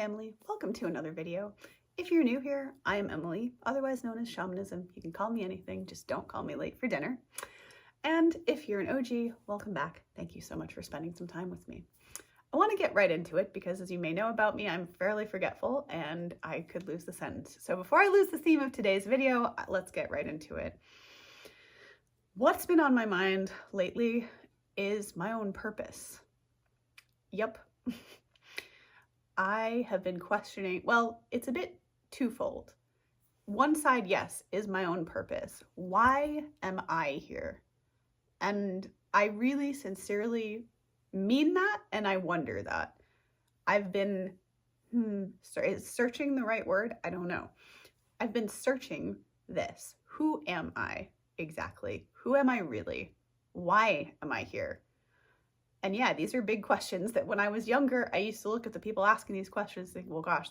family, welcome to another video. If you're new here, I am Emily, otherwise known as Shamanism. You can call me anything, just don't call me late for dinner. And if you're an OG, welcome back. Thank you so much for spending some time with me. I want to get right into it because, as you may know about me, I'm fairly forgetful and I could lose the sentence. So before I lose the theme of today's video, let's get right into it. What's been on my mind lately is my own purpose. Yep. I have been questioning, well, it's a bit twofold. One side, yes, is my own purpose. Why am I here? And I really sincerely mean that, and I wonder that. I've been, is searching the right word? I don't know. I've been searching this. Who am I exactly? Who am I really? Why am I here? And yeah, these are big questions that when I was younger, I used to look at the people asking these questions and think, well, gosh,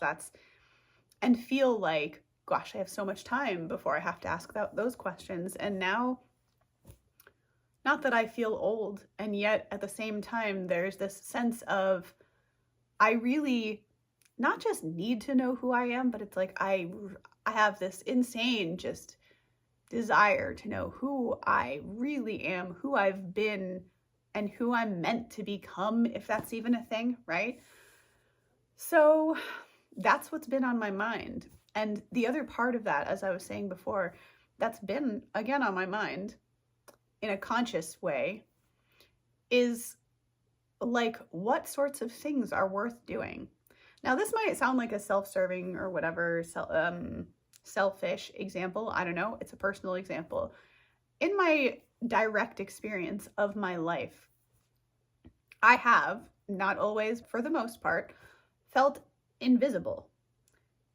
and feel like, gosh, I have so much time before I have to ask those questions. And now, not that I feel old, and yet at the same time, there's this sense of, I really not just need to know who I am, but it's like, I have this insane just desire to know who I really am, who I've been, and who I'm meant to become, if that's even a thing, right? So that's what's been on my mind. And the other part of that, as I was saying before, that's been, again, on my mind in a conscious way, is like, what sorts of things are worth doing? Now, this might sound like a self-serving or whatever, selfish example. I don't know. It's a personal example. In my direct experience of my life, I have, not always, for the most part, felt invisible.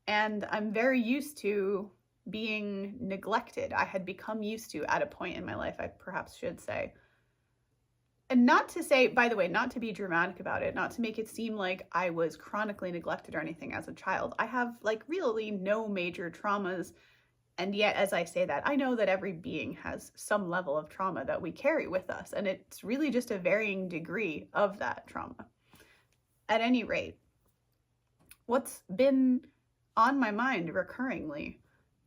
And I'm very used to being neglected. I had become used to, at a point in my life, I perhaps should say. And not to say, by the way, not to be dramatic about it, not to make it seem like I was chronically neglected or anything as a child. I have really no major traumas. And yet, as I say that, I know that every being has some level of trauma that we carry with us. And it's really just a varying degree of that trauma. At any rate, what's been on my mind recurringly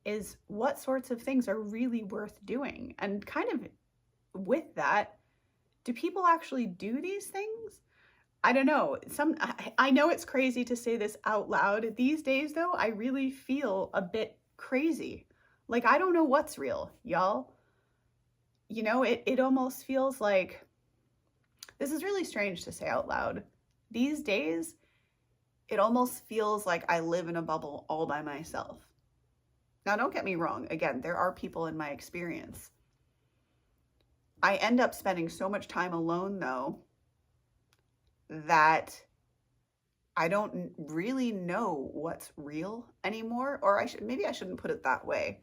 is what sorts of things are really worth doing. And kind of with that, do people actually do these things? I don't know. I know it's crazy to say this out loud. These days, though, I really feel a bit crazy. Like, I don't know what's real, y'all. You know, it almost feels like, this is really strange to say out loud. These days, it almost feels like I live in a bubble all by myself. Now, don't get me wrong. Again, there are people in my experience. I end up spending so much time alone, though, that I don't really know what's real anymore, or maybe I shouldn't put it that way.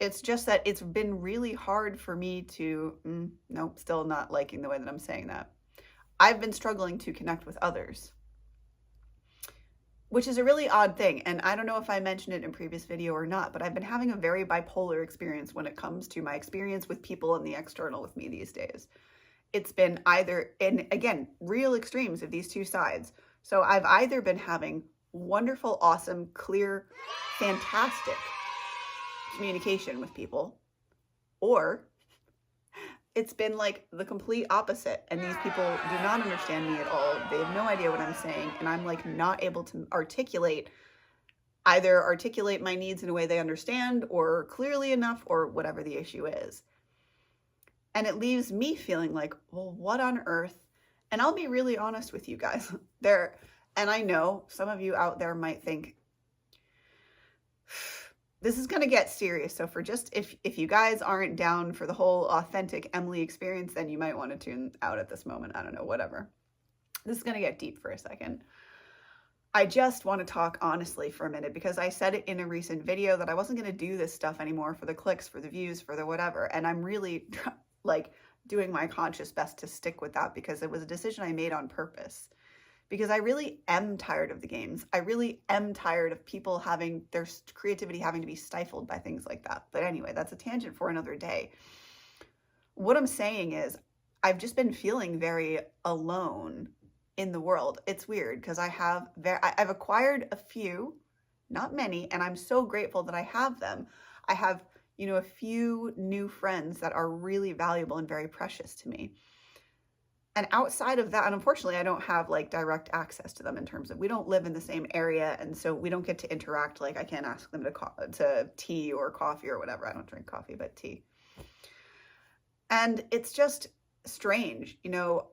It's just that it's been really hard for me to, nope, still not liking the way that I'm saying that. I've been struggling to connect with others, which is a really odd thing. And I don't know if I mentioned it in a previous video or not, but I've been having a very bipolar experience when it comes to my experience with people and the external with me these days. It's been either, and again, real extremes of these two sides. So I've either been having wonderful, awesome, clear, fantastic communication with people, or it's been like the complete opposite. And these people do not understand me at all. They have no idea what I'm saying. And I'm like not able to articulate my needs in a way they understand or clearly enough or whatever the issue is. And it leaves me feeling like, well, what on earth? And I'll be really honest with you guys. And I know some of you out there might think, this is going to get serious. So for just, if you guys aren't down for the whole authentic Emily experience, then you might want to tune out at this moment. I don't know, whatever. This is going to get deep for a second. I just want to talk honestly for a minute because I said it in a recent video that I wasn't going to do this stuff anymore for the clicks, for the views, for the whatever. And I'm really like doing my conscious best to stick with that because it was a decision I made on purpose. Because I really am tired of the games. I really am tired of people having their creativity having to be stifled by things like that. But anyway, that's a tangent for another day. What I'm saying is I've just been feeling very alone in the world. It's weird because I've acquired a few, not many, and I'm so grateful that I have them. I have, a few new friends that are really valuable and very precious to me. And outside of that, and unfortunately, I don't have like direct access to them in terms of we don't live in the same area, and so we don't get to interact. Like I can't ask them to tea or coffee or whatever. I don't drink coffee, but tea. And it's just strange.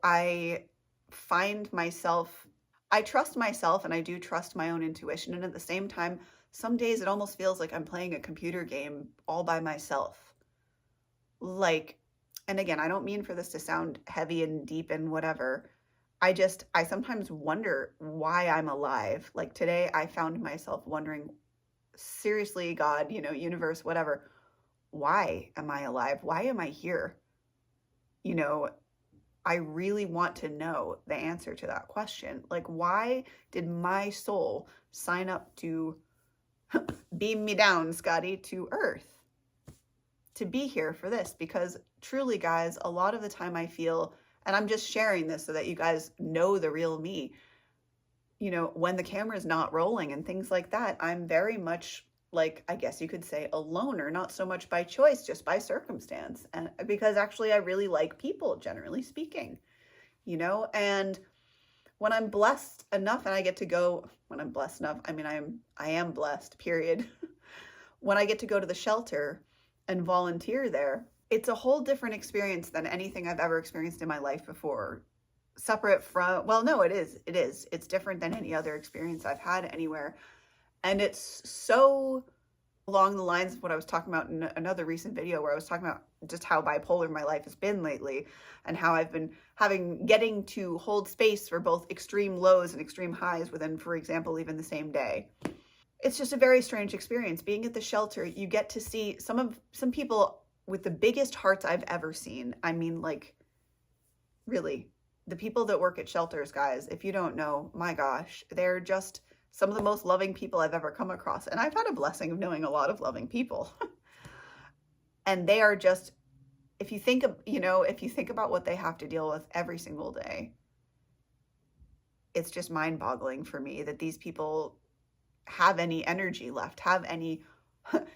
I find myself, I trust myself and I do trust my own intuition. And at the same time, some days it almost feels like I'm playing a computer game all by myself. And again, I don't mean for this to sound heavy and deep and whatever. I sometimes wonder why I'm alive. Like today, I found myself wondering, seriously, God, universe, whatever, why am I alive? Why am I here? I really want to know the answer to that question. Like, why did my soul sign up to beam me down, Scotty, to Earth? To be here for this? Because truly, guys, a lot of the time I feel, and I'm just sharing this so that you guys know the real me, when the camera's not rolling and things like that, I'm very much like, I guess you could say, a loner, not so much by choice, just by circumstance. And because actually I really like people, generally speaking, and when I'm blessed enough and I get to go, when I'm blessed enough, I mean, I am blessed, period. When I get to go to the shelter and volunteer there, it's a whole different experience than anything I've ever experienced in my life before. Separate from, well, no, it is. It's different than any other experience I've had anywhere. And it's so along the lines of what I was talking about in another recent video where I was talking about just how bipolar my life has been lately and how I've been getting to hold space for both extreme lows and extreme highs within, for example, even the same day. It's just a very strange experience. Being at the shelter, you get to see some people with the biggest hearts I've ever seen. I mean, like, really, the people that work at shelters, guys, if you don't know, my gosh, they're just some of the most loving people I've ever come across. And I've had a blessing of knowing a lot of loving people. And they are just, if you think about what they have to deal with every single day, it's just mind-boggling for me that these people have any energy left, this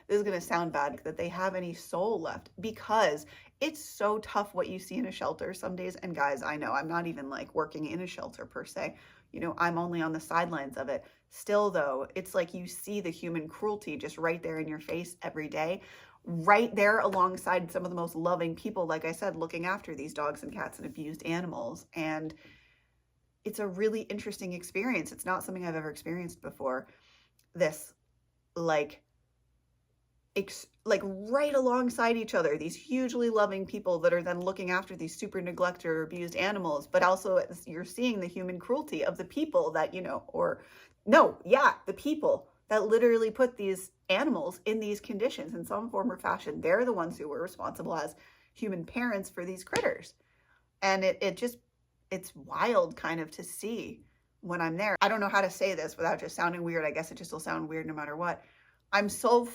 is going to sound bad, that they have any soul left, because it's so tough what you see in a shelter some days. And guys, I know I'm not even like working in a shelter per se. I'm only on the sidelines of it. Still though, it's like you see the human cruelty just right there in your face every day, right there alongside some of the most loving people, like I said, looking after these dogs and cats and abused animals. And it's a really interesting experience. It's not something I've ever experienced before. This like right alongside each other, these hugely loving people that are then looking after these super neglected or abused animals, but also you're seeing the human cruelty of the people that, the people that literally put these animals in these conditions in some form or fashion. They're the ones who were responsible as human parents for these critters. And it's wild kind of to see when I'm there. I don't know how to say this without just sounding weird. I guess it just will sound weird no matter what. I'm so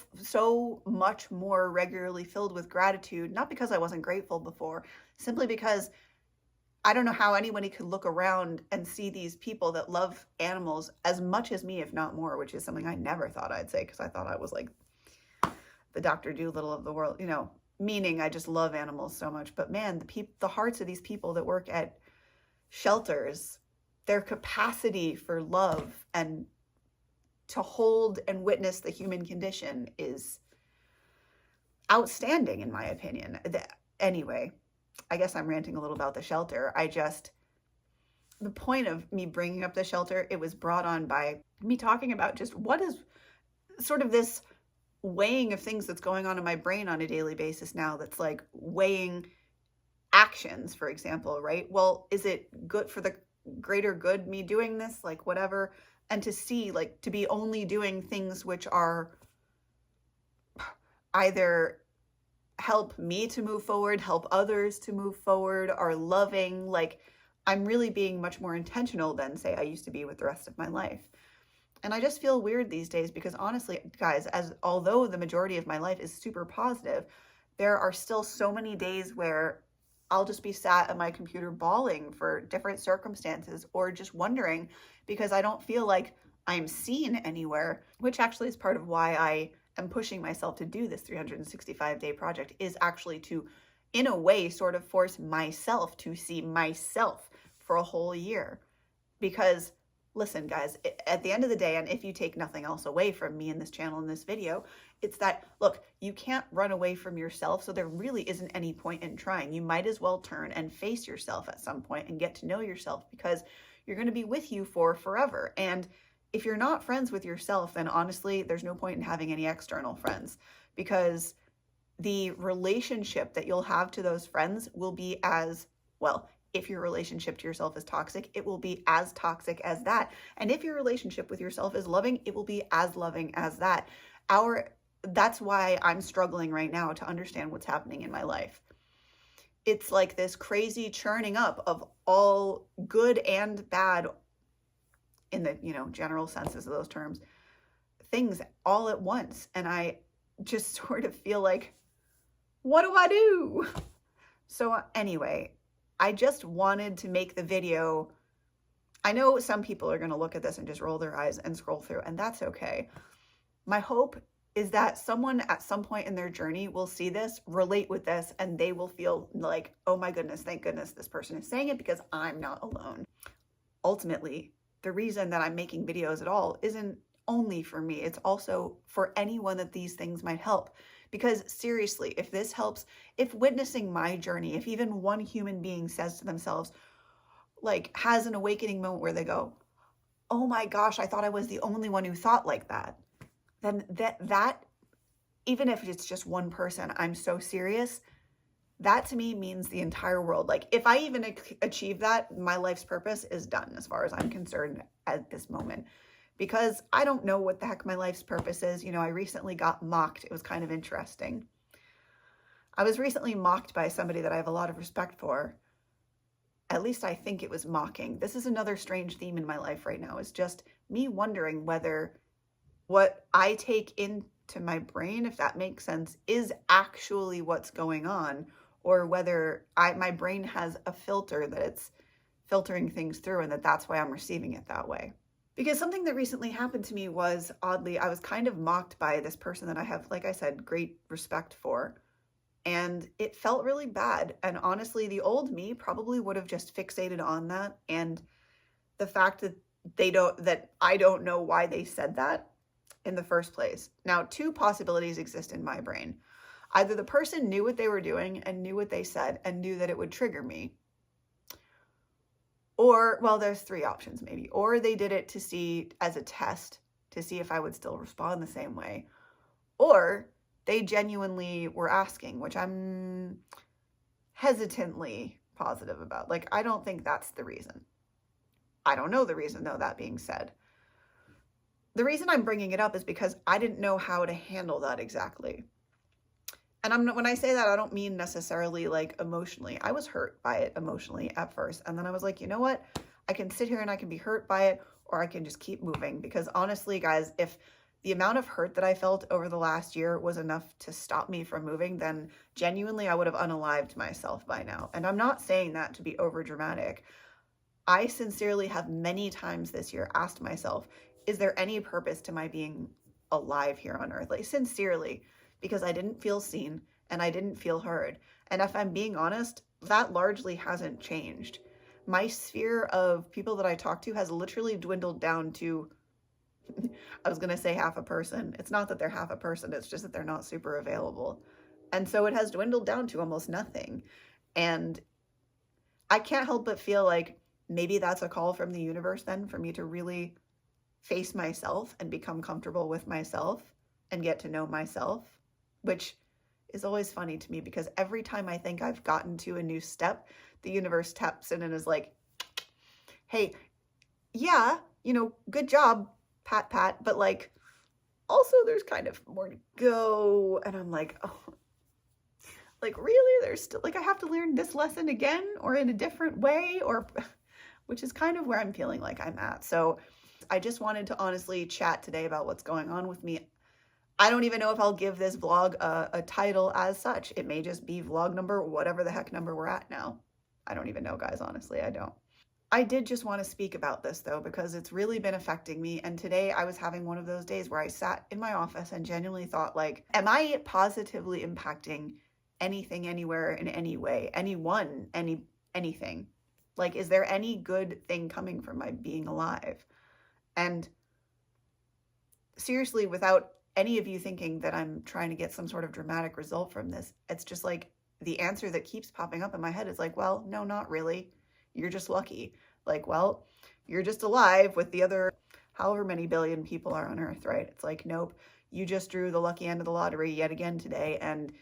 much more regularly filled with gratitude, not because I wasn't grateful before, simply because I don't know how anybody could look around and see these people that love animals as much as me, if not more, which is something I never thought I'd say, because I thought I was like the Dr. Dolittle of the world, meaning I just love animals so much. But man, the hearts of these people that work at shelters, their capacity for love and to hold and witness the human condition is outstanding, in my opinion. Anyway, I guess I'm ranting a little about the shelter. The point of me bringing up the shelter, it was brought on by me talking about just what is sort of this weighing of things that's going on in my brain on a daily basis now, that's like weighing actions, for example, right? Well, is it good for the greater good, me doing this, like whatever? And to see, like, to be only doing things which are either help me to move forward, help others to move forward, are loving. Like, I'm really being much more intentional than, say, I used to be with the rest of my life. And I just feel weird these days because honestly, guys, although the majority of my life is super positive, there are still so many days where I'll just be sat at my computer bawling for different circumstances, or just wondering because I don't feel like I'm seen anywhere, which actually is part of why I am pushing myself to do this 365-day project, is actually to, in a way, sort of force myself to see myself for a whole year. Because listen, guys, at the end of the day, and if you take nothing else away from me in this channel, in this video, it's that, look, you can't run away from yourself, so there really isn't any point in trying. You might as well turn and face yourself at some point and get to know yourself, because you're going to be with you for forever. And if you're not friends with yourself, then honestly, there's no point in having any external friends, because the relationship that you'll have to those friends will be as, well, if your relationship to yourself is toxic, it will be as toxic as that. And if your relationship with yourself is loving, it will be as loving as that. That's why I'm struggling right now to understand what's happening in my life. It's like this crazy churning up of all good and bad, in the, general senses of those terms, things all at once. And I just sort of feel like, what do I do? So anyway, I just wanted to make the video. I know some people are going to look at this and just roll their eyes and scroll through, and that's okay. My hope is that someone at some point in their journey will see this, relate with this, and they will feel like, oh my goodness, thank goodness this person is saying it, because I'm not alone. Ultimately, the reason that I'm making videos at all isn't only for me. It's also for anyone that these things might help. Because seriously, if this helps, if witnessing my journey, if even one human being says to themselves, like, has an awakening moment where they go, oh my gosh, I thought I was the only one who thought like that, then that even if it's just one person, I'm so serious, that to me means the entire world. Like, if I even achieve that, my life's purpose is done as far as I'm concerned at this moment, because I don't know what the heck my life's purpose is. I recently got mocked. It was kind of interesting. I was recently mocked by somebody that I have a lot of respect for. At least I think it was mocking. This is another strange theme in my life right now, is just me wondering whether what I take into my brain, if that makes sense, is actually what's going on, or whether my brain has a filter that it's filtering things through, and that's why I'm receiving it that way. Because something that recently happened to me was, oddly, I was kind of mocked by this person that I have, like I said, great respect for. And it felt really bad. And honestly, the old me probably would have just fixated on that. And the fact that I don't know why they said that in the first place. Now, two possibilities exist in my brain. Either the person knew what they were doing and knew what they said and knew that it would trigger me. Or, well, there's three options maybe. Or they did it to see, as a test, to see if I would still respond the same way. Or they genuinely were asking, which I'm hesitantly positive about. Like, I don't think that's the reason. I don't know the reason, though, that being said. The reason I'm bringing it up is because I didn't know how to handle that exactly. And when I say that, I don't mean necessarily like emotionally. I was hurt by it emotionally at first. And then I was like, you know what? I can sit here and I can be hurt by it, or I can just keep moving. Because honestly, guys, if the amount of hurt that I felt over the last year was enough to stop me from moving, then genuinely I would have unalived myself by now. And I'm not saying that to be over dramatic. I sincerely have many times this year asked myself, is there any purpose to my being alive here on earth? Like, sincerely, because I didn't feel seen and I didn't feel heard. And if I'm being honest, that largely hasn't changed. My sphere of people that I talk to has literally dwindled down to, I was going to say half a person. It's not that they're half a person. It's just that they're not super available. And so it has dwindled down to almost nothing. And I can't help but feel like maybe that's a call from the universe then for me to really face myself and become comfortable with myself and get to know myself, which is always funny to me because every time I think I've gotten to a new step, the universe taps in and is like, hey, yeah, good job, pat, pat, but like, also there's kind of more to go. And I'm like, oh, like really? There's still, like, I have to learn this lesson again or in a different way, or, which is kind of where I'm feeling like I'm at. So I just wanted to honestly chat today about what's going on with me. I don't even know if I'll give this vlog a title as such. It may just be vlog number, whatever the heck number we're at now. I don't even know, guys, honestly, I don't. I did just want to speak about this though, because it's really been affecting me. And today I was having one of those days where I sat in my office and genuinely thought, like, am I positively impacting anything, anywhere, in any way, anyone, anything? Like, is there any good thing coming from my being alive? And seriously, without any of you thinking that I'm trying to get some sort of dramatic result from this, it's just like the answer that keeps popping up in my head is like, well, no, not really. You're just lucky. Like, well, you're just alive with the other however many billion people are on Earth, right? It's like, nope, you just drew the lucky end of the lottery yet again today, and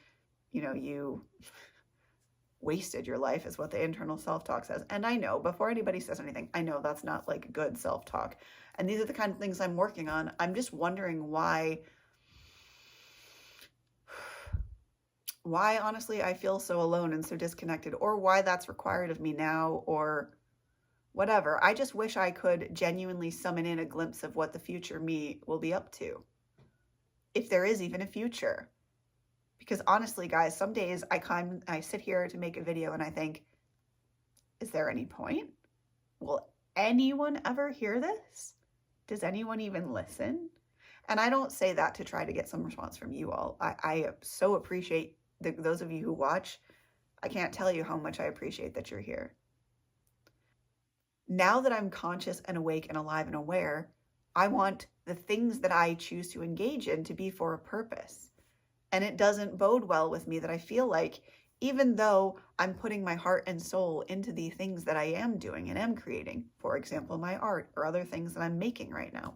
you wasted your life is what the internal self-talk says. And I know, before anybody says anything, I know that's not like good self-talk. And these are the kind of things I'm working on. I'm just wondering why honestly I feel so alone and so disconnected, or why that's required of me now, or whatever. I just wish I could genuinely summon in a glimpse of what the future me will be up to, if there is even a future. Because honestly, guys, some days I sit here to make a video and I think, is there any point? Will anyone ever hear this? Does anyone even listen? And I don't say that to try to get some response from you all. I so appreciate those of you who watch. I can't tell you how much I appreciate that you're here. Now that I'm conscious and awake and alive and aware, I want the things that I choose to engage in to be for a purpose. And it doesn't bode well with me that I feel like, even though I'm putting my heart and soul into the things that I am doing and am creating, for example, my art or other things that I'm making right now,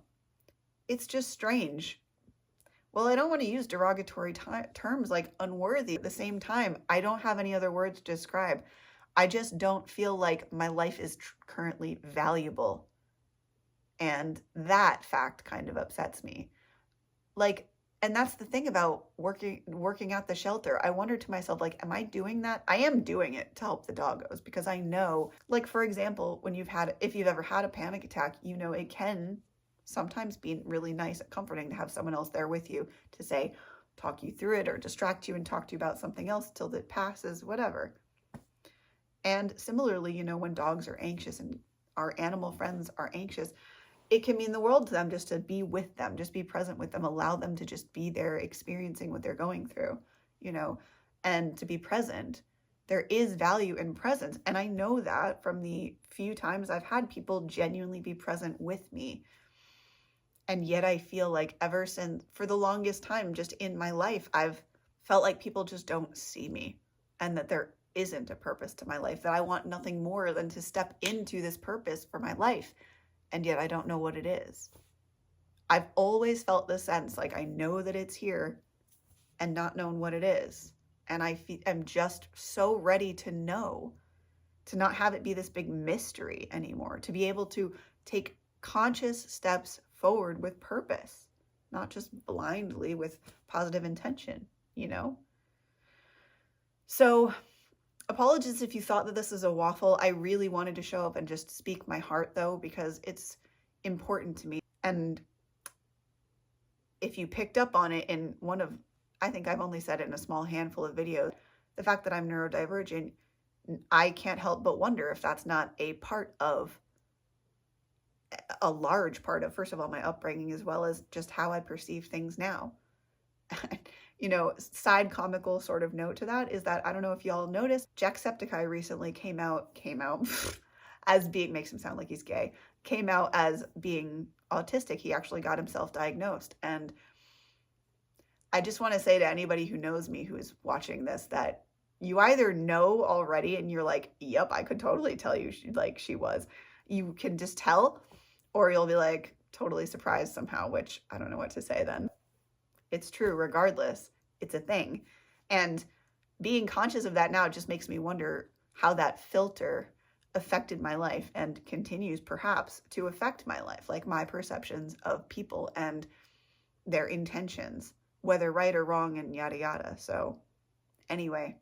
it's just strange. Well, I don't want to use derogatory terms like unworthy. At the same time, I don't have any other words to describe. I just don't feel like my life is currently valuable. And that fact kind of upsets me. Like, and that's the thing about working at the shelter. I wonder to myself, like, am I doing that? I am doing it to help the doggos, because I know, like, for example, if you've ever had a panic attack, it can sometimes be really nice and comforting to have someone else there with you to say, talk you through it, or distract you and talk to you about something else till it passes, whatever. And similarly, when dogs are anxious and our animal friends are anxious, it can mean the world to them just to be with them, just be present with them, allow them to just be there experiencing what they're going through, and to be present. There is value in presence. And I know that from the few times I've had people genuinely be present with me. And yet I feel like ever since, for the longest time, just in my life, I've felt like people just don't see me, and that there isn't a purpose to my life, that I want nothing more than to step into this purpose for my life. And yet I don't know what it is. I've always felt this sense, like I know that it's here, and not known what it is. And I'm just so ready to know, to not have it be this big mystery anymore, to be able to take conscious steps forward with purpose, not just blindly with positive intention, So apologies if you thought that this is a waffle. I really wanted to show up and just speak my heart, though, because it's important to me. And if you picked up on it in I think I've only said it in a small handful of videos, the fact that I'm neurodivergent, I can't help but wonder if that's not a large part of, first of all, my upbringing, as well as just how I perceive things now. Side comical sort of note to that is that, I don't know if y'all noticed, Jacksepticeye recently came out as being, makes him sound like he's gay, came out as being autistic. He actually got himself diagnosed. And I just want to say to anybody who knows me, who is watching this, that you either know already and you're like, yep, I could totally tell you she was. You can just tell, or you'll be like totally surprised somehow, which I don't know what to say then. It's true, regardless, it's a thing. And being conscious of that now just makes me wonder how that filter affected my life and continues perhaps to affect my life, like my perceptions of people and their intentions, whether right or wrong, and yada yada. So anyway,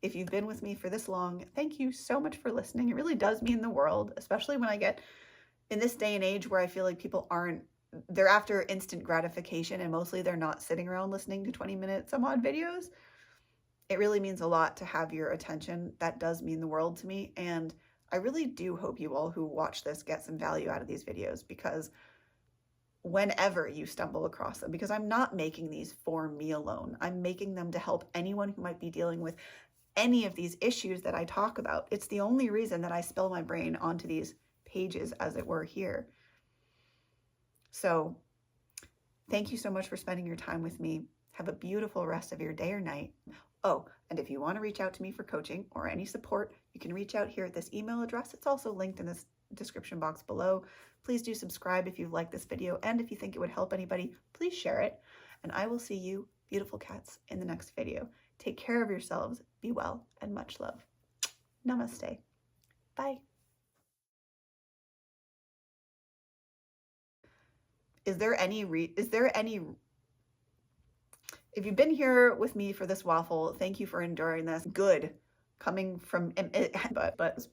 if you've been with me for this long, thank you so much for listening. It really does mean the world, especially when I get in this day and age where I feel like people aren't they're after instant gratification, and mostly they're not sitting around listening to 20-minute some odd videos. It really means a lot to have your attention. That does mean the world to me. And I really do hope you all who watch this get some value out of these videos, because whenever you stumble across them, because I'm not making these for me alone, I'm making them to help anyone who might be dealing with any of these issues that I talk about. It's the only reason that I spill my brain onto these pages, as it were, here. So thank you so much for spending your time with me. Have a beautiful rest of your day or night. Oh, and if you want to reach out to me for coaching or any support, you can reach out here at this email address. It's also linked in this description box below. Please do subscribe if you've liked this video, and if you think it would help anybody, please share it. And I will see you, beautiful cats, in the next video. Take care of yourselves, be well, and much love. Namaste. Bye. Is there any if you've been here with me for this waffle, thank you for enduring this. Good coming from but